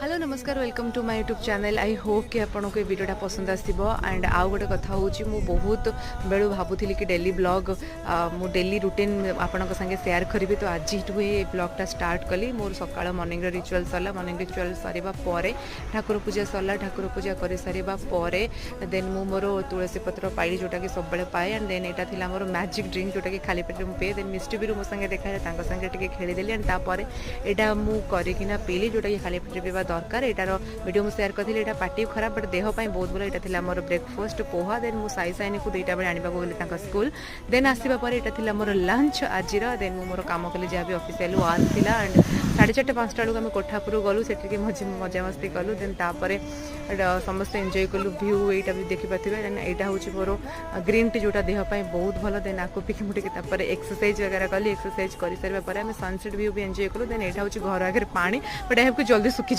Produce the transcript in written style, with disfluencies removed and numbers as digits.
Hello नमस्कार welcome to my YouTube channel. I hope कि आपको ये वीडियोटा पसंद आसो। एंड आउ गोटे कथा हूँ मु बहुत बेलू भावुली कि डेली ब्लॉग मु डेली रुटीन आपण संगे शेयर करी। तो आज ये ब्लॉगटा स्टार्ट कली। मोर सकाळ मॉर्निंग रिचुअल सरला। मॉर्निंग रिचुअल सरिबा परे ठाकुर पूजा सरला। ठाकुर पूजा कर सारिबा परे देन मु मोर तुलसी पत्र पाइली जोटा कि सब पाए। एंड देन यहाँ थिला मोर मैजिक ड्रिंक जोटा कि खाली पेट पे। देन मिष्टी भी मो संगे देखा संगे टिके खेलीदेली। एंड तापर यहाँ मु करकिना पीली जोटा कि खाली पेट पीवा दरकार। एटार वीडियो मुझे शेयर करी। एटा पार्टी खराब बट देह बहुत भल। यहाँ थिला मोर ब्रेकफास्ट पोहा। देन मु साई साइन को 2टा बेले आने गली स्कूल। देन आसवा पर यहाँ थिला मोर लंच आज। देन मु मोर काम कली जहाँ भी ऑफिशियल वर्क थिला। एंड 4:30 5टा बेलू आम कोठापुर गलु से मजा मस्ती कलु। देन तापर समस्त एंजॉय कलु। व्यू यहाँ भी देखिपारे। देन यहाँ हूँ मोर ग्रीन टी जोटा देह बहुत भल। देन आपको पिक मुटिके एक्सरसाइज वगैरह कली। एक्सरसाइज कर सारे आम सनसेट व्यू भी एंजॉय कलु। देन यहाँ हूँ घर आगे पानी बट यहाँ जल्दी सुखी